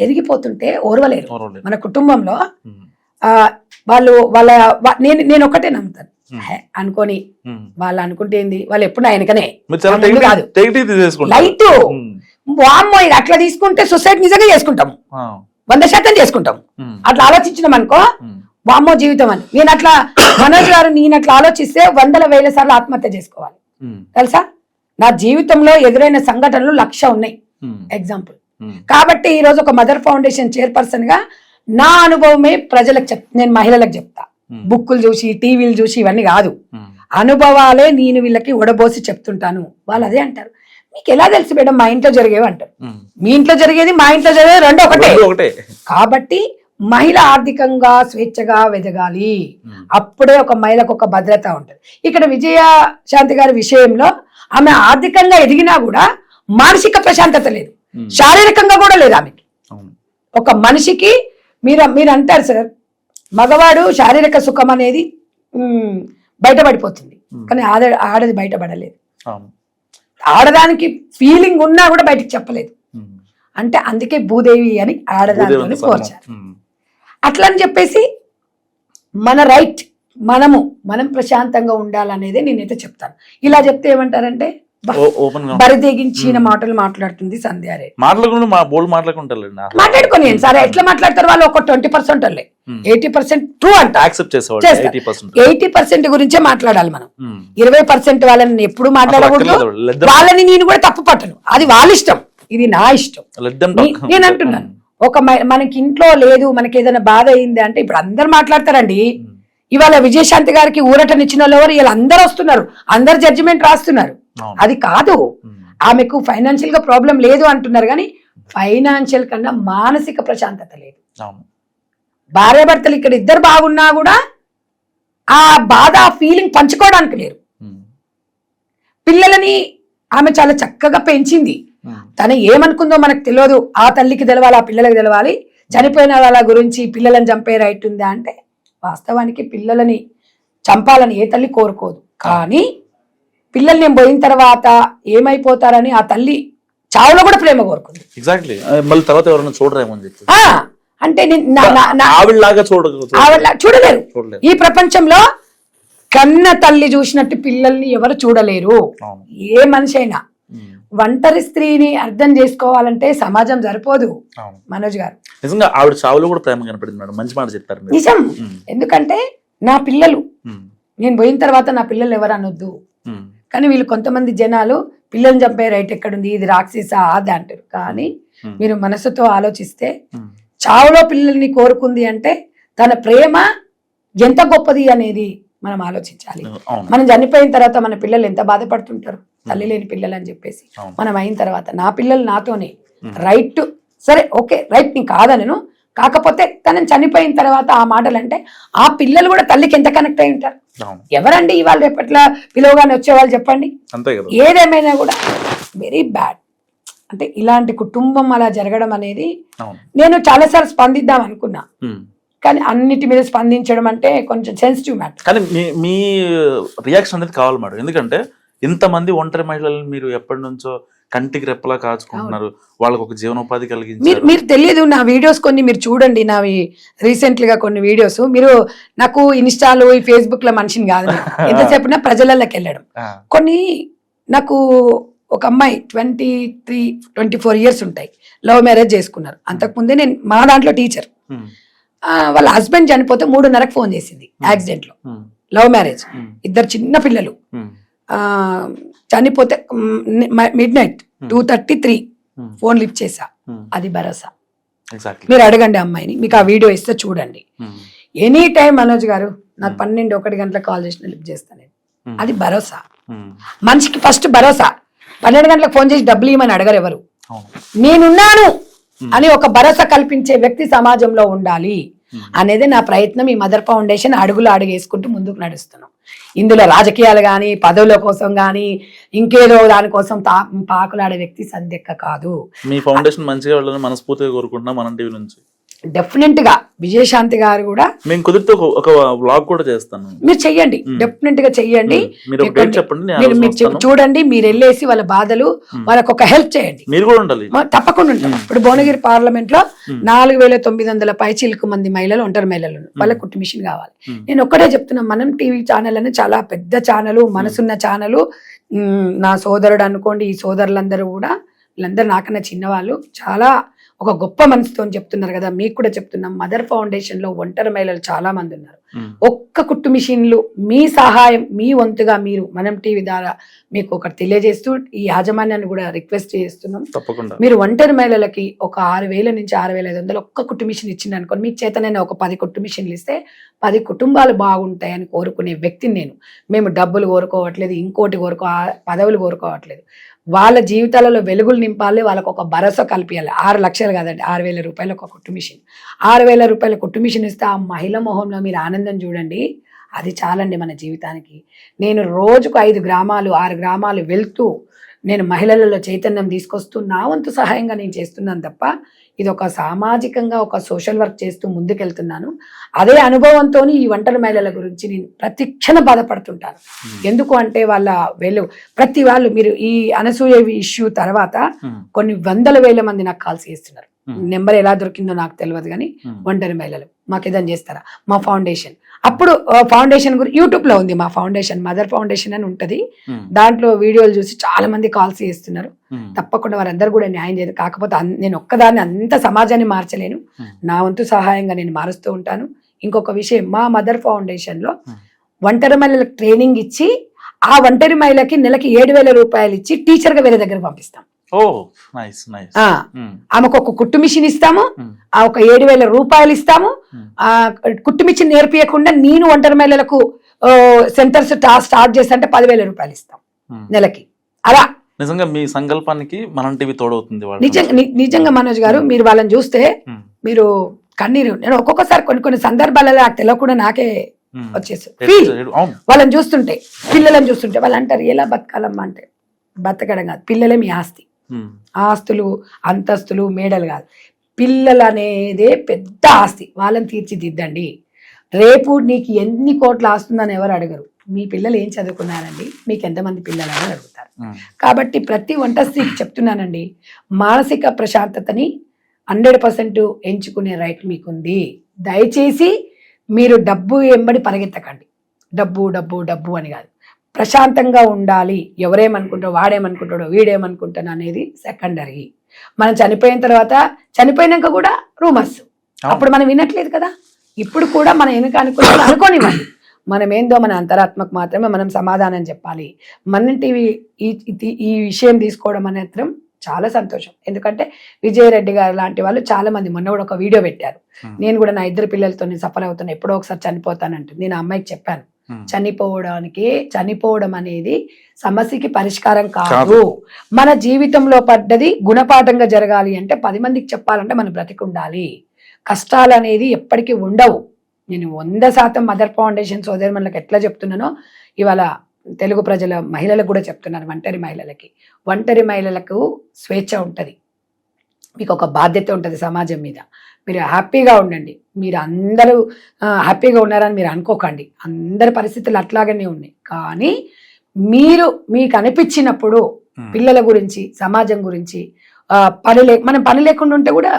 ఎదిగిపోతుంటే ఓర్వలేరు. మన కుటుంబంలో నేను ఒకటే నమ్ముతాను, అనుకోని వాళ్ళు అనుకుంటే ఏంది, వాళ్ళు ఎప్పుడు ఆయనకనే కాదు లైట్ వామ్మో ఇది అట్లా తీసుకుంటే సొసైటీ నిజంగా చేసుకుంటాము, 100% చేసుకుంటాం. అట్లా ఆలోచించినాం అనుకో వామ్మో జీవితం అని. నేను అట్లా మనోజ్ గారు నేను అట్లా ఆలోచిస్తే 100,000 సార్లు ఆత్మహత్య చేసుకోవాలి తెలుసా. నా జీవితంలో ఎదురైన సంఘటనలు 1,00,000 ఉన్నాయి ఎగ్జాంపుల్. కాబట్టి ఈ రోజు ఒక మదర్ ఫౌండేషన్ చైర్పర్సన్ గా నా అనుభవమే ప్రజలకు నేను మహిళలకు చెప్తా. బుక్కులు చూసి టీవీలు చూసి ఇవన్నీ కాదు, అనుభవాలే నేను వీళ్ళకి ఉడబోసి చెప్తుంటాను. వాళ్ళు అదే అంటారు, మీకు ఎలా తెలుసు మేడం మా ఇంట్లో జరిగేవి అంటారు. మీ ఇంట్లో జరిగేది మా ఇంట్లో జరిగేది రెండో ఒకటే. కాబట్టి మహిళ ఆర్థికంగా స్వేచ్ఛగా ఎదగాలి, అప్పుడే ఒక మహిళకు ఒక భద్రత ఉంటుంది. ఇక్కడ విజయశాంతి గారి విషయంలో ఆమె ఆర్థికంగా ఎదిగినా కూడా మానసిక ప్రశాంతత లేదు, శారీరకంగా కూడా లేదు ఆమెకి. ఒక మనిషికి మీరు అంటారు సార్, మగవాడు శారీరక సుఖం అనేది బయటపడిపోతుంది, కానీ ఆడది బయటపడలేదు. ఆడదానికి ఫీలింగ్ ఉన్నా కూడా బయటికి చెప్పలేదు. అంటే అందుకే భూదేవి అని ఆడదాని పోల్చారు. అట్లా అని చెప్పేసి మన రైట్ మనం ప్రశాంతంగా ఉండాలనేది నేనైతే చెప్తాను. ఇలా చెప్తే ఏమంటారంటే బరిదెగించిన మాటలు మాట్లాడుతుంది సంధ్యారే. మాట్లాడుకొని సరే ఎట్లా మాట్లాడతారు వాళ్ళు, ఒక 20% 80% ట్రూ అంట 80% గురించే మాట్లాడాలి మనం. 20% వాళ్ళని ఎప్పుడు మాట్లాడకూడదు, వాళ్ళని నేను కూడా తప్పు పట్టను, అది వాళ్ళ ఇష్టం, ఇది నా ఇష్టం. నేను అంటున్నాను ఒక మనకి ఇంట్లో లేదు, మనకి ఏదైనా బాధ అయింది అంటే ఇప్పుడు అందరు మాట్లాడతారండి. ఇవాళ విజయశాంతి గారికి ఊరటనిచ్చిన వాళ్ళు ఎవరు, వీళ్ళు అందరు వస్తున్నారు, అందరు జడ్జిమెంట్ రాస్తున్నారు. అది కాదు, ఆమెకు ఫైనాన్షియల్ గా ప్రాబ్లం లేదు అంటున్నారు, కానీ ఫైనాన్షియల్ కన్నా మానసిక ప్రశాంతత లేదు. భార్యాభర్తలు ఇక్కడ ఇద్దరు బాగున్నా కూడా ఆ బాధ ఆ ఫీలింగ్ పంచుకోవడానికి లేరు. పిల్లలని ఆమె చాలా చక్కగా పెంచింది, తను ఏమనుకుందో మనకు తెలియదు, ఆ తల్లికి తెలవాలి, ఆ పిల్లలకి తెలవాలి. చనిపోయిన వాళ్ళ గురించి పిల్లలని చంపే రైట్ ఉందా అంటే వాస్తవానికి పిల్లలని చంపాలని ఏ తల్లి కోరుకోదు, కానీ పిల్లలు నేను పోయిన తర్వాత ఏమైపోతారని ఆ తల్లి చావులో కూడా ప్రేమ కోరుకుంది. ఎగ్జాక్ట్లీ. మళ్ళీ తర్వాత ఎవరైనా చూడరేమో అని చెప్పి అంటే చూడలేరు. ఈ ప్రపంచంలో కన్న తల్లి చూసినట్టు పిల్లల్ని ఎవరు చూడలేరు. ఏ మనిషి అయినా ఒంటరి స్త్రీని అర్థం చేసుకోవాలంటే సమాజం సరిపోదు అవును. మనోజ్ గారు. నిజంగా ఆవిడ చావులో కూడా ప్రేమ కనపడింది మేడం, మంచి మాట చెప్పారు మీరు. నిజం. ఉమ్. ఎందుకంటే నా పిల్లలు ఉమ్. నేను పోయిన తర్వాత నా పిల్లలు ఎవరు అనొద్దు, ఉమ్. కానీ వీళ్ళు కొంతమంది జనాలు పిల్లల్ని చంపే రైట్ ఎక్కడుంది, ఇది రాక్షస అది అంటారు. కానీ మీరు మనసుతో ఆలోచిస్తే ఉమ్. చావులో పిల్లల్ని కోరుకుంది అంటే తన ప్రేమ ఎంత గొప్పది అనేది మనం ఆలోచించాలి. అవును. మనం చనిపోయిన తర్వాత మన పిల్లలు ఎంత బాధపడుతుంటారు, తల్లి లేని పిల్లలు అని చెప్పేసి. అవును. మనం అయిన తర్వాత నా పిల్లలు నాతోనే రైట్, సరే ఓకే రైట్ నీ కాదనను, కాకపోతే తనని చనిపోయిన తర్వాత ఆ మాటలు అంటే ఆ పిల్లలు కూడా తల్లికి ఎంత కనెక్ట్ అయి ఉంటారు. అవును. ఎవరండి ఇవాళ రేపట్లా పిలవగానే వచ్చేవాళ్ళు చెప్పండి. అంతే కదా. ఏదేమైనా కూడా వెరీ బ్యాడ్. అంటే ఇలాంటి కుటుంబం అలా జరగడం అనేది అవును. నేను చాలాసార్లు స్పందిద్దాం అనుకున్నా, ఉమ్. కానీ అన్నిటి మీద స్పందించడం అంటే కొంచెం సెన్సిటివ్ మ్యాటర్. కానీ మీ రియాక్షన్ అనేది కావాలి మేడం, ఎందుకంటే ఇంతమంది ఒంటరి మహిళలను మీరు ఎప్పటి నుంచో కంటికి రెప్పలా కాచుకుంటున్నారు, వాళ్ళకు ఒక జీవనోపాధి కలిగించారు. మీరు తెలియదు, నా వీడియోస్ కొన్ని మీరు చూడండి, నావి రీసెంట్ గా కొన్ని వీడియోస్. మీరు నాకు ఇన్స్టాలో ఈ ఫేస్బుక్ లో మనిషిని కాదు, ఎంతసేపు ప్రజలలోకి వెళ్ళడం. కొన్ని నాకు ఒక అమ్మాయి 23-24 ఇయర్స్ ఉంటాయి, లవ్ మ్యారేజ్ చేసుకున్నారు. అంతకుముందే నేను మా దాంట్లో టీచర్. వాళ్ళ హస్బెండ్ చనిపోతే 3:30కి ఫోన్ చేసింది యాక్సిడెంట్ లో. లవ్ మ్యారేజ్, ఇద్దరు చిన్న పిల్లలు. చనిపోతే మిడ్-నైట్ 2:33 ఫోన్ లిఫ్ట్ చేసా. అది భరోసా. మీరు అడగండి అమ్మాయిని, మీకు ఆ వీడియో ఇస్తే చూడండి. ఎనీ టైం మనోజ్ గారు నాకు 12-1 గంటలకు కాల్ చేసిన లిఫ్ట్ చేస్తాను. అది భరోసా. మనిషికి ఫస్ట్ భరోసా. 12 గంటలకు ఫోన్ చేసి డబ్బులు ఇవ్వమని అడగరు ఎవరు. నేనున్నాను అని ఒక భరోసా కల్పించే వ్యక్తి సమాజంలో ఉండాలి అనేది నా ప్రయత్నం. ఈ మదర్ ఫౌండేషన్ అడుగులు అడుగేసుకుంటూ ముందుకు నడుస్తున్నాం. ఇందులో రాజకీయాలు కానీ పదవుల కోసం కానీ ఇంకేదో దానికోసం పాకులాడే వ్యక్తి సందెక్క కాదు. మీ ఫౌండేషన్ మంచిగా వెళ్ళాలని మనస్ఫూర్తిగా కోరుకుంటున్నాం మనం టీవీ నుంచి. డెఫినెట్ గా విజయశాంతి గారు కూడా మేము కుదిరితే ఒక వ్లాగ్ కూడా చేస్తాను. మీరు చెయ్యండి, డెఫినెట్ గా చెయ్యండి. మీరు చూడండి, మీరు వెళ్ళేసి వాళ్ళ బాధలు వాళ్ళకు ఒక హెల్ప్ చేయండి. మీరు కూడా ఉండాలి, తప్పకుండా ఉంటాం. ఇప్పుడు భువనగిరి పార్లమెంట్ లో 4,900 పైచిలకు మంది మహిళలు, ఒంటరి మహిళలు, వాళ్ళకి కుట్టు మిషన్ కావాలి. నేను ఒక్కటే చెప్తున్నా, మనం టీవీ ఛానల్ అని చాలా పెద్ద ఛానల్, మనసున్న ఛానల్. నా సోదరుడు అనుకోండి, ఈ సోదరులందరూ కూడా వీళ్ళందరూ నాకన్నా చిన్నవాళ్ళు, చాలా ఒక గొప్ప మనసుతో చెప్తున్నారు కదా. మీకు కూడా చెప్తున్నాం, మదర్ ఫౌండేషన్ లో ఒంటరి మహిళలు చాలా మంది ఉన్నారు. ఒక్క కుట్టు మిషన్లు మీ సహాయం, మీ వంతుగా మీరు మనం టీవీ ద్వారా మీకు ఒకటి తెలియజేస్తూ ఈ యాజమాన్యాన్ని కూడా రిక్వెస్ట్ చేస్తున్నాం. తప్పకుండా మీరు ఒంటరి మహిళలకి ఒక 6,000 నుంచి 6,500 ఒక్క కుట్టు మిషన్ ఇచ్చింది అనుకోండి, మీకు చేతనైనా ఒక 10 కుట్టు మిషన్లు ఇస్తే 10 కుటుంబాలు బాగుంటాయని కోరుకునే వ్యక్తిని నేను. మేము డబ్బులు కోరుకోవట్లేదు, ఇంకోటి పదవులు కోరుకోవట్లేదు. వాళ్ళ జీవితాలలో వెలుగులు నింపాలి, వాళ్ళకు ఒక భరోసా కల్పించాలి. 6 లక్షలు కాదండి, 6,000 రూపాయలు ఒక కుట్టు మిషన్. 6,000 రూపాయల కుట్టు మిషన్ ఇస్తే ఆ మహిళ మొహంలో మీరు ఆనందం చూడండి, అది చాలండి మన జీవితానికి. నేను రోజుకు 5 గ్రామాలు 6 గ్రామాలు వెళ్తూ నేను మహిళలలో చైతన్యం తీసుకొస్తూ నా వంతు సహాయంగా నేను చేస్తున్నాను తప్ప, ఇది ఒక సామాజికంగా ఒక సోషల్ వర్క్ చేస్తూ ముందుకెళ్తున్నాను. అదే అనుభవంతో ఈ ఒంటరి మహిళల గురించి నేను ప్రతి క్షణం బాధపడుతుంటాను. ఎందుకు అంటే ప్రతి వాళ్ళు మీరు ఈ అనసూయ ఇష్యూ తర్వాత కొన్ని 100,000 మంది నాకు కాల్స్ చేస్తున్నారు. నెంబర్ ఎలా దొరికిందో నాకు తెలియదు, కానీ ఒంటరి మహిళలు మాకు ఏదైనా చేస్తారా, మా ఫౌండేషన్. అప్పుడు ఫౌండేషన్ గురించి యూట్యూబ్ లో ఉంది, మా ఫౌండేషన్ మదర్ ఫౌండేషన్ అని ఉంటది. దాంట్లో వీడియోలు చూసి చాలా మంది కాల్స్ చేస్తున్నారు. తప్పకుండా వారందరూ కూడా న్యాయం చేయదు. కాకపోతే నేను ఒక్కదాన్ని అంత సమాజాన్ని మార్చలేను, నా వంతు సహాయంగా నేను మారుస్తూ ఉంటాను. ఇంకొక విషయం, మా మదర్ ఫౌండేషన్ లో ఒంటరి మహిళలకు ట్రైనింగ్ ఇచ్చి ఆ ఒంటరి మహిళకి నెలకి 7,000 రూపాయలు ఇచ్చి టీచర్ గా వేరే దగ్గర పంపిస్తాం. ఆమెకు ఒక కుట్టు మిషన్ ఇస్తాము, ఆ ఒక 7,000 రూపాయలు ఇస్తాము. ఆ కుట్టు మిషన్ నేర్పియకుండా నేను ఒంటరి మహిళలకు సెంటర్స్ స్టార్ట్ చేస్తా అంటే 10,000 రూపాయలు ఇస్తాం నెలకి. అలా నిజంగా మీ సంకల్పానికి మనం టీవీ తోడవుతుంది. నిజంగా మనోజ్ గారు, మీరు వాళ్ళని చూస్తే మీరు కన్నీరు. నేను ఒక్కొక్కసారి కొన్ని సందర్భాలలో నాకు తెలియకుండా నాకే వచ్చేసి వాళ్ళని చూస్తుంటే, పిల్లలను చూస్తుంటే వాళ్ళు అంటారు, ఎలా బతకాలమ్మా అంటే, బతకడం కాదు, పిల్లలే మీ ఆస్తి. ఆస్తులు అంతస్తులు మేడలు కాదు, పిల్లలు అనేదే పెద్ద ఆస్తి. వాళ్ళని తీర్చిదిద్దండి. రేపు నీకు ఎన్ని కోట్లు ఆస్తుందని ఎవరు అడగరు. మీ పిల్లలు ఏం చదువుకున్నారండి, మీకు ఎంతమంది పిల్లలు అని అడుగుతారు. కాబట్టి ప్రతి వంట స్త్రీకి చెప్తున్నానండి, మానసిక ప్రశాంతతని 100% ఎంచుకునే రైట్ మీకుంది. దయచేసి మీరు డబ్బు ఎంబడి పరిగెత్తకండి. డబ్బు డబ్బు డబ్బు అని కాదు, ప్రశాంతంగా ఉండాలి. ఎవరేమనుకుంటాడో, వాడేమనుకుంటాడో, వీడేమనుకుంటాను అనేది సెకండరీ. మనం చనిపోయిన తర్వాత, చనిపోయినాక కూడా రూమర్స్, అప్పుడు మనం వినట్లేదు కదా. ఇప్పుడు కూడా మనం వెనుక అనుకోనివ్వండి, మనం ఏందో మన అంతరాత్మకు మాత్రమే మనం సమాధానం చెప్పాలి. మన టీవీ ఈ విషయం తీసుకోవడం మాత్రం చాలా సంతోషం. ఎందుకంటే విజయరెడ్డి గారు లాంటి వాళ్ళు చాలా మంది, మొన్న కూడా ఒక వీడియో పెట్టారు, నేను కూడా నా 2 పిల్లలతో నేను సఫర్ అవుతాను, ఎప్పుడో ఒకసారి చనిపోతానంటే నేను ఆ అమ్మాయికి చెప్పాను, చనిపోవడం అనేది సమస్యకి పరిష్కారం కాదు. మన జీవితంలో పడ్డది గుణపాఠంగా జరగాలి అంటే 10 మందికి చెప్పాలంటే మనం బ్రతికి ఉండాలి. కష్టాలు అనేది ఎప్పటికీ ఉండవు. నేను 100% మదర్ ఫౌండేషన్ సోదరులకు ఎట్లా చెప్తున్నానో ఇవాళ తెలుగు ప్రజల మహిళలకు కూడా చెప్తున్నారు. ఒంటరి మహిళలకు స్వేచ్ఛ ఉంటుంది, మీకు ఒక బాధ్యత ఉంటుంది సమాజం మీద. మీరు హ్యాపీగా ఉండండి. మీరు అందరూ హ్యాపీగా ఉన్నారని మీరు అనుకోకండి, అందరి పరిస్థితులు అట్లాగనే ఉన్నాయి. కానీ మీకు అనిపించినప్పుడు పిల్లల గురించి, సమాజం గురించి మనం పని లేకుండా ఉంటే కూడా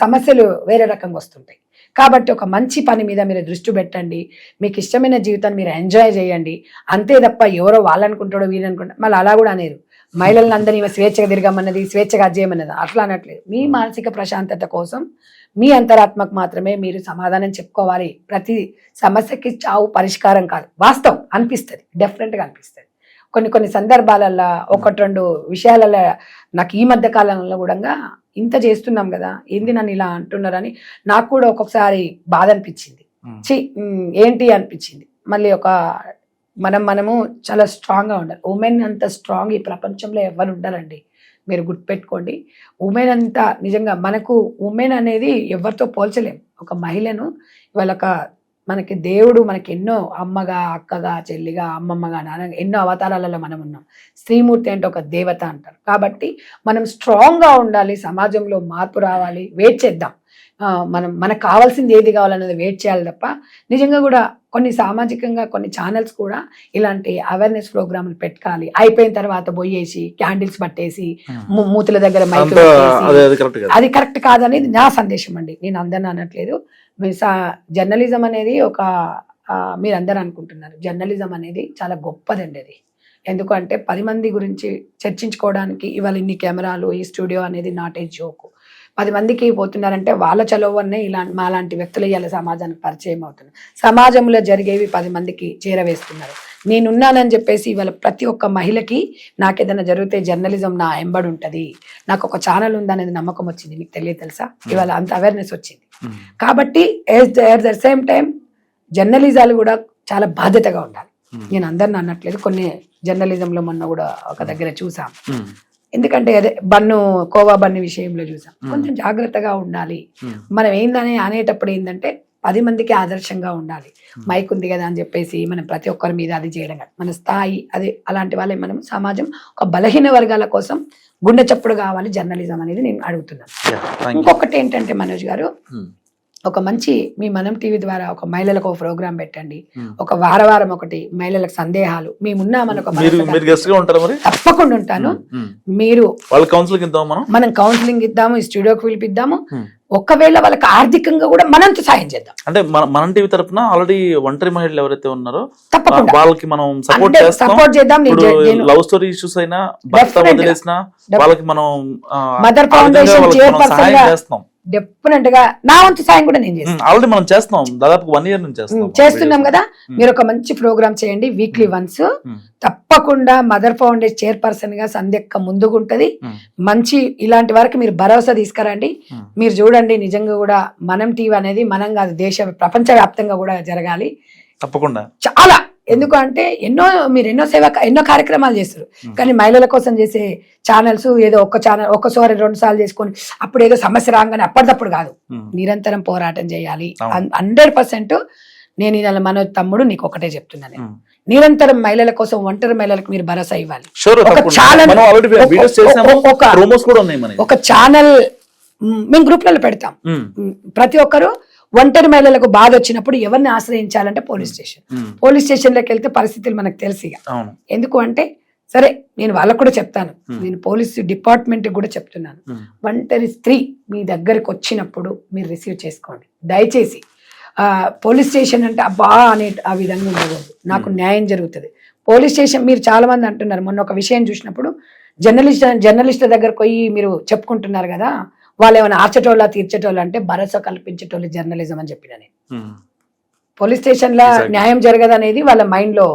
సమస్యలు వేరే రకంగా వస్తుంటాయి. కాబట్టి ఒక మంచి పని మీద మీరు దృష్టి పెట్టండి, మీకు ఇష్టమైన జీవితాన్ని మీరు ఎంజాయ్ చేయండి. అంతే తప్ప ఎవరో వాళ్ళనుకుంటాడో వీళ్ళనుకుంటాడో మళ్ళీ అలా కూడా అనేరు. మహిళలను అందరినీ స్వేచ్ఛగా తిరగమన్నది, స్వేచ్ఛగా చేయమన్నది అట్లా అనట్లేదు. మీ మానసిక ప్రశాంతత కోసం మీ అంతరాత్మకు మాత్రమే మీరు సమాధానం చెప్పుకోవాలి. ప్రతి సమస్యకి చావు పరిష్కారం కాదు. వాస్తవం అనిపిస్తుంది, డెఫినెట్గా అనిపిస్తుంది. కొన్ని సందర్భాలలో 1-2 విషయాలలో నాకు ఈ మధ్య కాలంలో కూడా ఇంత చేస్తున్నాం కదా, ఏంది నన్ను ఇలా అంటున్నారని నాకు కూడా ఒక్కొక్కసారి బాధ అనిపించింది. ఏంటి అనిపించింది. మళ్ళీ మనము చాలా స్ట్రాంగ్గా ఉండాలి. ఉమెన్ అంత స్ట్రాంగ్ ఈ ప్రపంచంలో ఎవరు ఉండాలండి. మీరు గుర్తుపెట్టుకోండి, ఉమెన్ అంతా నిజంగా మనకు ఉమెన్ అనేది ఎవరితో పోల్చలేం. ఒక మహిళను ఇవాళ మనకి దేవుడు మనకి ఎన్నో అమ్మగా, అక్కగా, చెల్లిగా, అమ్మమ్మగా, నాన్నగా ఎన్నో అవతారాలలో మనం ఉన్నాం. స్త్రీమూర్తి అంటే ఒక దేవత అంటారు. కాబట్టి మనం స్ట్రాంగ్గా ఉండాలి. సమాజంలో మార్పు రావాలి. వెయిట్ చేద్దాం. మనకు కావాల్సింది ఏది కావాలన్నది వెయిట్ చేయాలి తప్ప నిజంగా కూడా కొన్ని సామాజికంగా కొన్ని ఛానల్స్ కూడా ఇలాంటి అవేర్నెస్ ప్రోగ్రాములు పెట్టాలి. అయిపోయిన తర్వాత పోయేసి క్యాండిల్స్ పట్టేసి మూతుల దగ్గర మైక్ అది కరెక్ట్ కాదనేది నా సందేశం అండి. నేను అందరిని అనట్లేదు. జర్నలిజం అనేది మీరు అందరూ అనుకుంటున్నారు, జర్నలిజం అనేది చాలా గొప్పదండి. అది ఎందుకంటే 10 మంది గురించి చర్చించుకోవడానికి ఇవాళ ఇన్ని కెమెరాలు, ఈ స్టూడియో అనేది నాట్ ఏ జోకు. 10 మందికి పోతున్నారంటే వాళ్ళ చలవనే మాలాంటి వ్యక్తులు ఇవాళ సమాజానికి పరిచయం అవుతున్నారు. సమాజంలో జరిగేవి 10 మందికి చేరవేస్తున్నారు. నేనున్నానని చెప్పేసి ఇవాళ ప్రతి ఒక్క మహిళకి నాకేదైనా జరిగితే జర్నలిజం నా ఎంబడి ఉంటుంది, నాకు ఒక ఛానల్ ఉందనేది నమ్మకం వచ్చింది. మీకు తెలుసా, ఇవాళ అంత అవేర్నెస్ వచ్చింది. కాబట్టి ఎట్ ద సేమ్ టైం జర్నలిజాలు కూడా చాలా బాధ్యతగా ఉండాలి. నేను అందరిని అనట్లేదు, కొన్ని జర్నలిజంలో మొన్న కూడా ఒక దగ్గర చూసాం. ఎందుకంటే అదే కోవా బన్ను విషయంలో చూసాం. కొంచెం జాగ్రత్తగా ఉండాలి. మనం ఏందని అనేటప్పుడు ఏంటంటే 10 మందికి ఆదర్శంగా ఉండాలి. మైక్ ఉంది కదా అని చెప్పేసి మనం ప్రతి ఒక్కరి మీద అది చేయడం కాదు. మన స్థాయి అది అలాంటి వాళ్ళే. మనం సమాజం ఒక బలహీన వర్గాల కోసం గుండె చప్పుడు కావాలి జర్నలిజం అనేది నేను అడుగుతున్నాను. ఇంకొకటి ఏంటంటే మనోజ్ గారు, ఒక మంచి మీ మనం టీవీ ద్వారా ఒక మహిళలకు ఒక ప్రోగ్రామ్ పెట్టండి. ఒక వారం ఒకటి మహిళలకు సందేహాలు మేమున్నామని తప్పకుండా ఉంటాను. మీరు మనం కౌన్సిలింగ్ ఇద్దాము, ఈ స్టూడియోకి పిలిపిద్దాము. ఒకవేళ వాళ్ళకి ఆర్థికంగా కూడా మనంత సాయం చేద్దాం. అంటే మనం టీవీ తరపున ఆల్రెడీ ఒంటరి మహిళలు ఎవరైతే ఉన్నారో తప్పకుండా వాళ్ళకి మనం సపోర్ట్ చేద్దాం. లవ్ స్టోరీ ఇష్యూస్ అయినా వదిలేసినా వాళ్ళకి మనం మదర్ ఫౌండేషన్ చైర్పర్సన్ గా డెఫినెట్ గా నా వంతు సాయం కూడా నేను చేస్తాను. ఆల్రెడీ మనం చేస్తున్నాం, దాదాపు 1 year నుంచి చేస్తున్నాం కదా. మీరు ఒక మంచి ప్రోగ్రామ్ చేయండి వీక్లీ వన్స్. తప్పకుండా మదర్ ఫౌండేషన్ చైర్పర్సన్ గా సంధ్యక్క ముందుకుంటది. మంచి ఇలాంటి వరకు మీరు భరోసా తీసుకురండి. మీరు చూడండి, నిజంగా కూడా మనం టీవీ అనేది మనం కాదు, ప్రపంచ వ్యాప్తంగా కూడా జరగాలి తప్పకుండా. చాలా ఎందుకంటే మీరు ఎన్నో కార్యక్రమాలు చేస్తారు. కానీ మహిళల కోసం చేసే ఛానల్స్ ఏదో ఒక్కసారి 2 సార్లు చేసుకొని అప్పుడు ఏదో సమస్య రాగానే అప్పటిదప్పుడు కాదు, నిరంతరం పోరాటం చేయాలి. 100% నేను ఇలా మన తమ్ముడు నీకు ఒకటే చెప్తున్నాను, నిరంతరం మహిళల కోసం, ఒంటరి మహిళలకు మీరు భరోసా ఇవ్వాలి. ఒక ఛానల్ మేము గ్రూప్లలో పెడతాం. ప్రతి ఒక్కరు ఒంటరి మహిళలకు బాధ వచ్చినప్పుడు ఎవరిని ఆశ్రయించాలంటే పోలీస్ స్టేషన్లోకి వెళ్తే పరిస్థితులు మనకు తెలుసు. ఎందుకు అంటే సరే నేను వాళ్ళకు కూడా చెప్తాను, నేను పోలీస్ డిపార్ట్మెంట్ కూడా చెప్తున్నాను, ఒంటరి స్త్రీ మీ దగ్గరికి వచ్చినప్పుడు మీరు రిసీవ్ చేసుకోండి దయచేసి. పోలీస్ స్టేషన్ అంటే అబ్బా అనే ఆ విధంగా ఉండకూడదు. నాకు న్యాయం జరుగుతుంది. పోలీస్ స్టేషన్ మీరు చాలా మంది అంటున్నారు, మొన్న ఒక విషయం చూసినప్పుడు జర్నలిస్ట్ దగ్గరకు పోయి మీరు చెప్పుకుంటున్నారు కదా, వాళ్ళు ఏమైనా ఆర్చటోళ్ళ తీర్చటోళ్ళు అంటే భరోసా కల్పించేటోళ్ళు జర్నలిజం అని చెప్పిన నేను. పోలీస్ స్టేషన్ లో న్యాయం జరగదు అనేది వాళ్ళ మైండ్ లో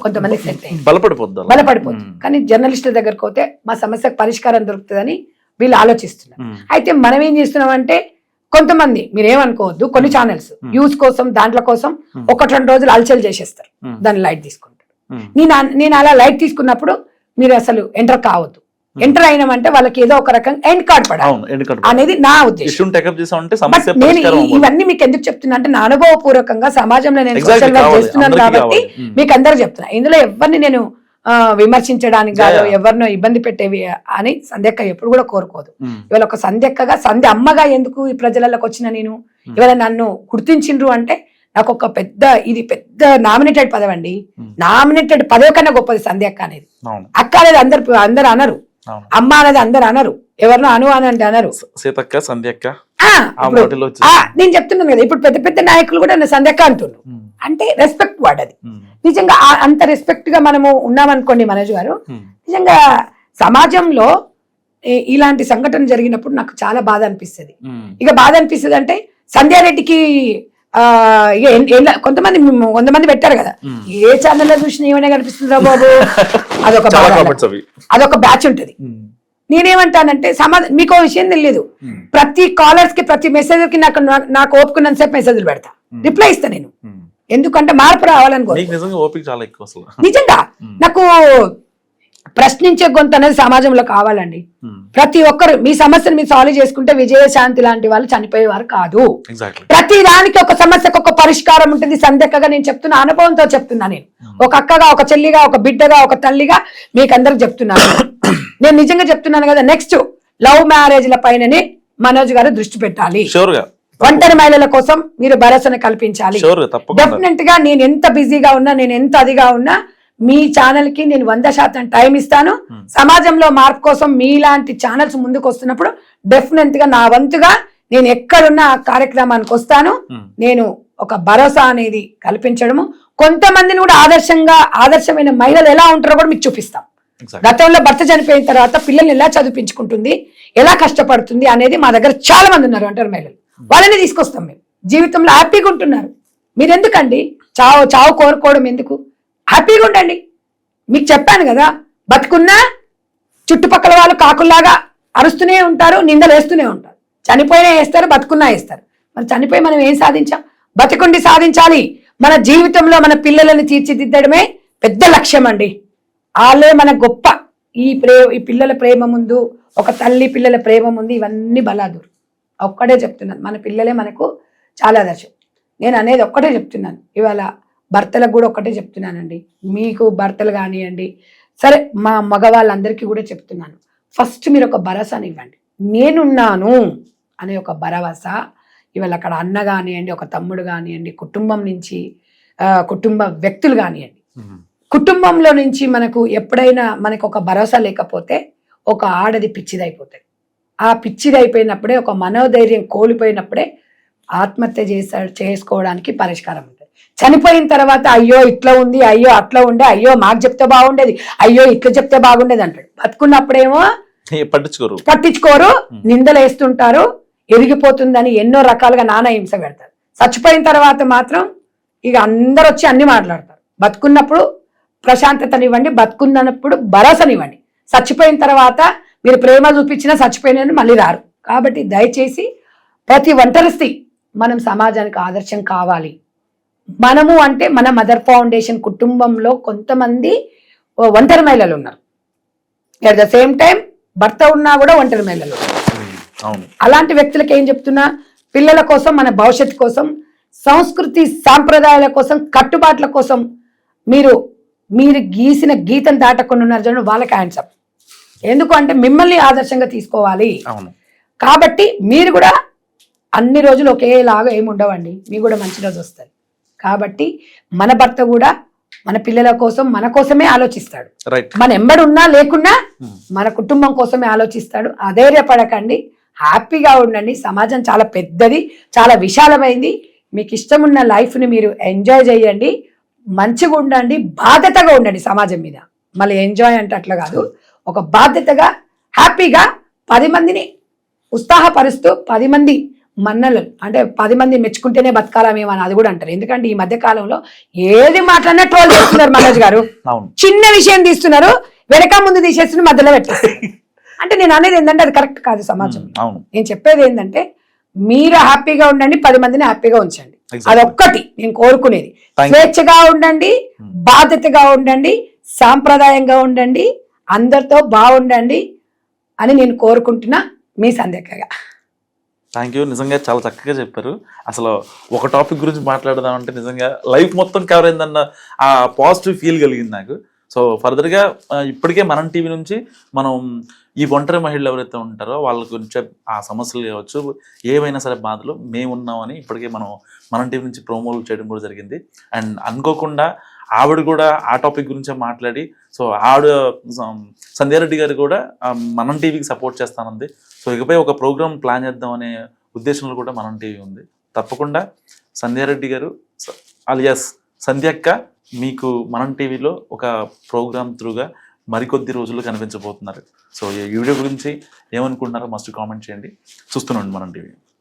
కొంతమంది సెట్ అయ్యి బలపడిపోతుంది. కానీ జర్నలిస్టుల దగ్గరకు పోతే మా సమస్యకు పరిష్కారం దొరుకుతుందని వీళ్ళు ఆలోచిస్తున్నారు. అయితే మనం ఏం చేస్తున్నాం అంటే కొంతమంది మీరేమనుకోవద్దు, కొన్ని ఛానల్స్ వ్యూస్ కోసం దాంట్ల కోసం 1-2 రోజులు అలచల్ చేసేస్తారు, దాన్ని లైట్ తీసుకుంటారు. నేను అలా లైట్ తీసుకున్నప్పుడు మీరు అసలు ఎంటర్ కావద్దు. ఎంటర్ అయినామంటే వాళ్ళకి ఏదో ఒక రకంగా ఎండ్ కార్డ్ పడాలి అనేది నా ఉద్దేశం. నేను ఇవన్నీ మీకు ఎందుకు చెప్తున్నా అంటే నా అనుభవపూర్వకంగా సమాజంలో నేను సోషల్ వర్క్ చేస్తున్నాను కాబట్టి మీకు అందరూ చెప్తున్నా. ఇందులో ఎవరిని నేను విమర్శించడానికి కాదు, ఎవరినో ఇబ్బంది పెట్టేవి అని సంధ్యక్క ఎప్పుడు కూడా కోరుకోదు. ఇవాళ ఒక సంధ్యక్కగా అమ్మగా ఎందుకు ఈ ప్రజలలోకి వచ్చిన నేను ఇవాళ నన్ను గుర్తించిండ్రు అంటే నాకు ఒక ఇది పెద్ద నామినేటెడ్ పదవి అండి. నామినేటెడ్ పదవి కన్నా గొప్పది సంధ్యక్క అనేది. అక్క అనేది అందరు అనరు, అమ్మ అనేది అందరు అనరు, ఎవరినో అని అంటే అనరు. నేను చెప్తున్నాను కదా, ఇప్పుడు పెద్ద పెద్ద నాయకులు కూడా నన్ను సంధ్యక్క అంటున్నారు. అంటే రెస్పెక్ట్ వర్డ్ అది. నిజంగా అంత రెస్పెక్ట్ గా మనము ఉన్నామనుకోండి మనోజ్ గారు, నిజంగా సమాజంలో ఇలాంటి సంఘటన జరిగినప్పుడు నాకు చాలా బాధ అనిపిస్తుంది. ఇక బాధ అనిపిస్తుంది అంటే సంధ్యారెడ్డికి కొంతమంది 100 మంది పెట్టారు కదా, ఏ ఛానల్లో చూసినా ఏమైనా కనిపిస్తుందా బాబు, అదొక బ్యాచ్ ఉంటది. నేనేమంటానంటే మీకు విషయం తెలియదు, ప్రతి కాలర్స్ కి ప్రతి మెసేజ్ కి నాకు ఓపుకున్నంత సేపు మెసేజ్లు పెడతా, రిప్లై ఇస్తా నేను. ఎందుకంటే మార్పు రావాలని నిజంగా నాకు ప్రశ్నించే గొంతు అనేది సమాజంలో కావాలండి. ప్రతి ఒక్కరు మీ సమస్యను మీరు సాల్వ్ చేసుకుంటే విజయశాంతి లాంటి వాళ్ళు చనిపోయేవారు కాదు. ప్రతి దానికి ఒక సమస్యకు ఒక పరిష్కారం ఉంటుంది. సంధ్యక్కగా నేను చెప్తున్నా, అనుభవంతో చెప్తున్నా. నేను ఒక అక్కగా, ఒక చెల్లిగా, ఒక బిడ్డగా, ఒక తల్లిగా మీకు అందరికి చెప్తున్నాను. నేను నిజంగా చెప్తున్నాను కదా, నెక్స్ట్ లవ్ మ్యారేజ్ల పైననే మనోజ్ గారు దృష్టి పెట్టాలి. ఒంటరి మహిళల కోసం మీరు భరోసాను కల్పించాలి. డెఫినెట్ గా నేను ఎంత బిజీగా ఉన్నా, నేను ఎంత అదిగా ఉన్నా, మీ ఛానల్ కి నేను 100% టైం ఇస్తాను. సమాజంలో మార్పు కోసం మీలాంటి ఛానల్స్ ముందుకు వస్తున్నప్పుడు డెఫినెట్ గా నా వంతుగా నేను ఎక్కడున్నా ఆ కార్యక్రమానికి వస్తాను. నేను ఒక భరోసా అనేది కల్పించడము, కొంతమందిని కూడా ఆదర్శమైన మహిళలు ఎలా ఉంటారో కూడా మీకు చూపిస్తాం. గతంలో భర్త చనిపోయిన తర్వాత పిల్లల్ని ఎలా చదివించుకుంటుంది, ఎలా కష్టపడుతుంది అనేది మా దగ్గర చాలా మంది ఉన్నారు ఒంటరి మహిళలు. వాళ్ళని తీసుకొస్తాం. మేము జీవితంలో హ్యాపీగా ఉంటున్నారు. మీరు ఎందుకండి చావు కోరుకోవడం ఎందుకు? హ్యాపీగా ఉండండి. మీకు చెప్పాను కదా, బతుకున్నా చుట్టుపక్కల వాళ్ళు కాకుల్లాగా అరుస్తూనే ఉంటారు, నిందలు వేస్తూనే ఉంటారు. చనిపోయినా వేస్తారు, బతుకున్నా వేస్తారు. మరి చనిపోయి మనం ఏం సాధించాం? బతికుండి సాధించాలి. మన జీవితంలో మన పిల్లలని తీర్చిదిద్దడమే పెద్ద లక్ష్యం అండి. వాళ్ళే మన గొప్ప. ఈ పిల్లల ప్రేమ ముందు, ఒక తల్లి పిల్లల ప్రేమ ముందు ఇవన్నీ బలాదూరు. ఒక్కడే చెప్తున్నాను, మన పిల్లలే మనకు చాలా ఆదర్శం. నేను అనేది ఒక్కటే చెప్తున్నాను. ఇవాళ భర్తలకు కూడా ఒక్కటే చెప్తున్నానండి, మీకు భర్తలు కానివ్వండి, సరే మా మగవాళ్ళందరికీ కూడా చెప్తున్నాను, ఫస్ట్ మీరు ఒక భరోసాని ఇవ్వండి. నేనున్నాను అనే ఒక భరోసా. ఇవాళ అక్కడ అన్న కానివ్వండి, ఒక తమ్ముడు కానివ్వండి, కుటుంబం నుంచి కుటుంబ వ్యక్తులు కానివ్వండి, కుటుంబంలో నుంచి మనకు ఎప్పుడైనా మనకు ఒక భరోసా లేకపోతే ఒక ఆడది పిచ్చిదైపోతుంది. ఆ పిచ్చిదైపోయినప్పుడే, ఒక మనోధైర్యం కోల్పోయినప్పుడే ఆత్మహత్య చేసుకోవడానికి పరిష్కారం ఉంటుంది. చనిపోయిన తర్వాత అయ్యో ఇట్లా ఉంది, అయ్యో అట్లా ఉండే, అయ్యో మాకు చెప్తే బాగుండేది, అయ్యో ఇట్లా చెప్తే బాగుండేది అంటాడు. బతుకున్నప్పుడేమో పట్టించుకోరు, నిందలు వేస్తుంటారు, ఎరిగిపోతుందని ఎన్నో రకాలుగా నానా హింస పెడతారు. చచ్చిపోయిన తర్వాత మాత్రం ఇక అందరు వచ్చి అన్ని మాట్లాడతారు. బతుకున్నప్పుడు ప్రశాంతతనివ్వండి, బతుకున్నప్పుడు భరోసానివ్వండి. చచ్చిపోయిన తర్వాత మీరు ప్రేమ చూపించినా చచ్చిపోయిన మళ్ళీ రారు. కాబట్టి దయచేసి ప్రతి ఒంటరి స్త్రీ మనం సమాజానికి ఆదర్శం కావాలి. మనము అంటే మన మదర్ ఫౌండేషన్ కుటుంబంలో కొంతమంది ఒంటరి మహిళలు ఉన్నారు. అట్ ద సేమ్ టైం భర్త ఉన్నా కూడా ఒంటరి మహిళలు. అలాంటి వ్యక్తులకు ఏం చెప్తున్నా, పిల్లల కోసం, మన భవిష్యత్తు కోసం, సంస్కృతి సాంప్రదాయాల కోసం, కట్టుబాట్ల కోసం మీరు గీసిన గీతం దాటకుండా ఉన్నారు చూడండి, వాళ్ళకి హ్యాండ్స్ అప్. ఎందుకు అంటే మిమ్మల్ని ఆదర్శంగా తీసుకోవాలి. కాబట్టి మీరు కూడా అన్ని రోజులు ఒకేలాగా ఏమి ఉండవండి, మీకు కూడా మంచి రోజు వస్తుంది. కాబట్టి మన భర్త కూడా మన పిల్లల కోసం, మన కోసమే ఆలోచిస్తాడు. మన ఎంబడి ఉన్నా లేకున్నా మన కుటుంబం కోసమే ఆలోచిస్తాడు. అధైర్యపడకండి, హ్యాపీగా ఉండండి. సమాజం చాలా పెద్దది, చాలా విశాలమైంది. మీకు ఇష్టమున్న లైఫ్ని మీరు ఎంజాయ్ చేయండి. మంచిగా ఉండండి, బాధ్యతగా ఉండండి సమాజం మీద. మళ్ళీ ఎంజాయ్ అంటే అట్లా కాదు, ఒక బాధ్యతగా హ్యాపీగా 10 మందిని ఉత్సాహపరుస్తూ 10 మంది మన్నలు అంటే 10 మంది మెచ్చుకుంటేనే బతకాలా మేము అని అది కూడా అంటారు. ఎందుకంటే ఈ మధ్య కాలంలో ఏది మాట్లాడినా ట్రోల్ చేస్తున్నారు మనోజ్ గారు. అవును. చిన్న విషయం తీస్తున్నారు, వెనక ముందు తీసేస్తున్నారు, మధ్యలో పెట్టేస్తారు. అంటే నేను అనేది ఏంటంటే అది కరెక్ట్ కాదు సమాజం. అవును. నేను చెప్పేది ఏంటంటే మీరు హ్యాపీగా ఉండండి, 10 మందిని హ్యాపీగా ఉంచండి. అదొక్కటి నేను కోరుకునేది. స్వేచ్ఛగా ఉండండి, బాధ్యతగా ఉండండి, సాంప్రదాయంగా ఉండండి, అందరితో బాగుండండి అని నేను కోరుకుంటున్నా. మీ సంధ్యకగా. Thank you. నిజంగా చాలా చక్కగా చెప్పారు. అసలు ఒక టాపిక్ గురించి మాట్లాడదామంటే నిజంగా లైఫ్ మొత్తం కవర్ అయిందన్న ఆ పాజిటివ్ ఫీల్ కలిగింది నాకు. సో ఫర్దర్గా ఇప్పటికే మనం టీవీ నుంచి మనం ఈ ఒంటరి మహిళలు ఎవరైతే ఉంటారో వాళ్ళ గురించి ఆ సమస్యలు కావచ్చు, ఏవైనా సరే బాధలు మేమున్నామని ఇప్పటికే మనం టీవీ నుంచి ప్రోమోలు చేయడం కూడా జరిగింది. అండ్ అనుకోకుండా ఆవిడ కూడా ఆ టాపిక్ గురించే మాట్లాడి, సో ఆవిడ సంధ్యారెడ్డి గారు కూడా మనం టీవీకి సపోర్ట్ చేస్తానంది. సో ఇకపై ఒక ప్రోగ్రామ్ ప్లాన్ చేద్దాం అనే ఉద్దేశంలో కూడా మనం టీవీ ఉంది. తప్పకుండా సంధ్యారెడ్డి గారు అలియాస్ సంధ్యక్క మీకు మనం టీవీలో ఒక ప్రోగ్రామ్ త్రూగా మరికొద్ది రోజుల్లో కనిపించబోతున్నారు. సో ఈ వీడియో గురించి ఏమనుకుంటున్నారో మస్ట్ కామెంట్ చేయండి. చూస్తున్నాండి మనం టీవీ.